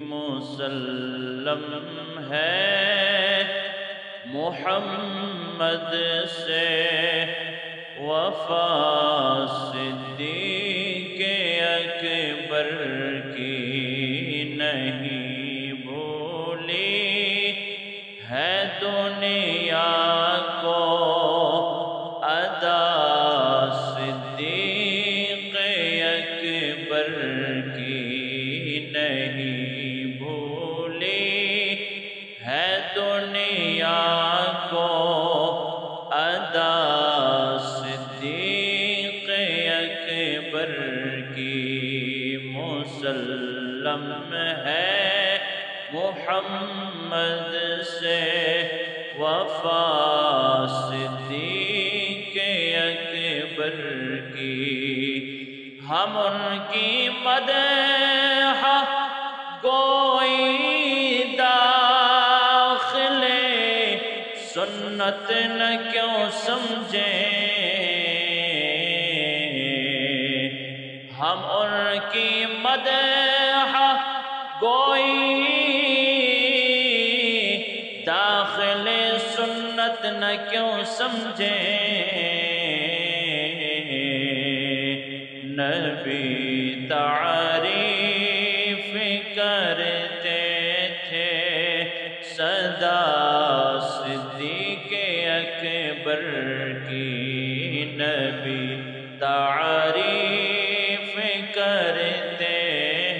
مسلم ہے محمد سے وفا صدیق اکبر کی نہیں بھولی ہے دنیا کو ادا صدیق اکبر کی نہیں بھولی ہے دنیا کو ادا صدیق اکبر کی مسلم ہے محمد سے وفا صدیق اکبر کی ہم ان کی مدح گوئی داخل سنت نہ کیوں سمجھیں ہم ان کی مدح گوئی داخل سنت نہ کیوں سمجھیں نبی تعریف کرتے تھے سدا صدیق اکبر کی نبی تعریف کرتے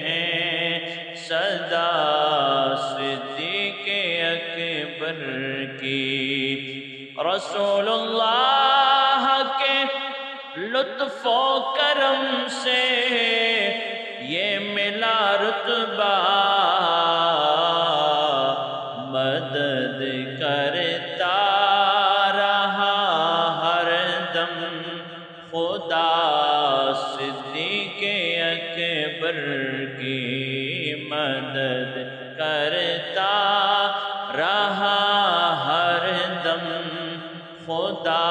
ہیں سدا صدیق اکبر کی رسول اللہ کے لطف و کرم سے یہ ملا رتبہ مدد کرتا رہا ہر دم خدا صدیق اکبر کی مدد کرتا رہا ہر دم خدا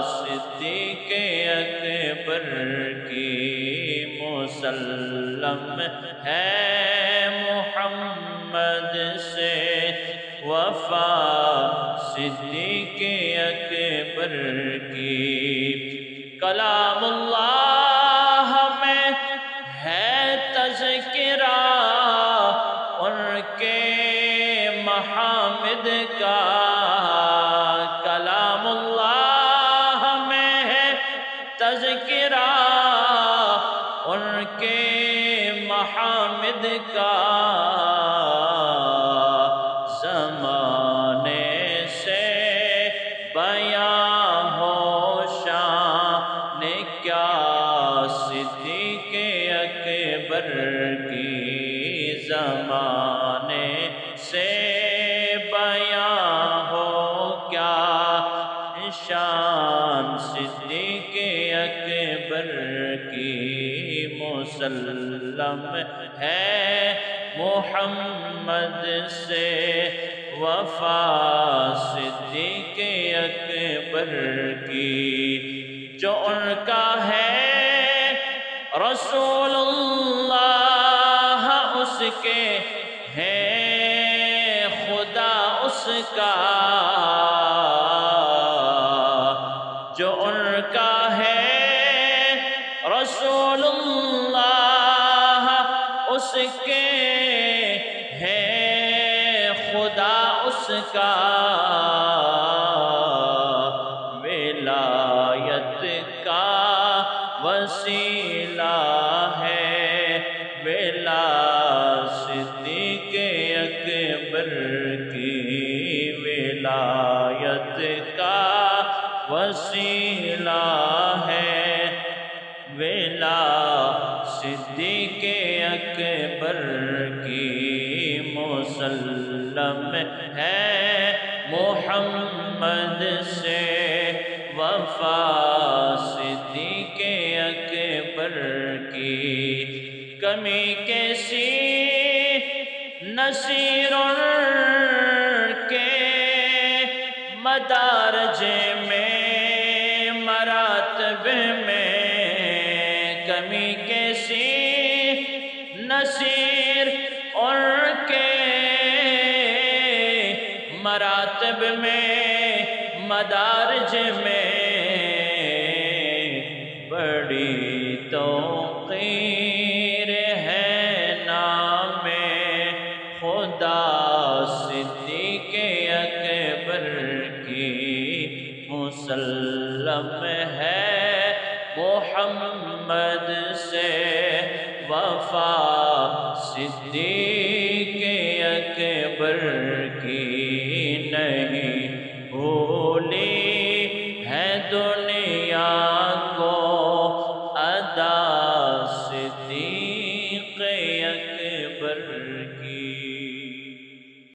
صدیق اکبر کی مسلم ہے محمد سے وفا صدیق اکبر کی کلام اللہ میں ہے تذکرہ ان کے محامد کا کلام اللہ میں ہے تذکرہ ان کے محامد کا زمانے سے بیاں ہو شان کیا صدیق اکبر کی زمانے سے بیاں ہو کیا شان صدیق اکبر کی مسلم ہے محمد سے وفا صدیق اکبر کی جو ان کا ہے رسول اللہ اس کے ہے خدا اس کا جو ان کا ہے رسول اللہ اس کے ہے خدا اس کا ولایت کا وسیلہ ہے ولا صدیق اکبر کی ولایت کا وسیلہ ہے ولا صدیق اکبر کی مسلم ہے محمد سے وفا صدیق اکبر کی کمی کیسی نصیر کے مدارج میں مراتب میں کمی کیسی نصیر اور مراتب میں مدارج میں بڑی توقیر ہے نام خدا صدیق اکبر کی مسلم ہے محمد سے وفا صدیق اکبر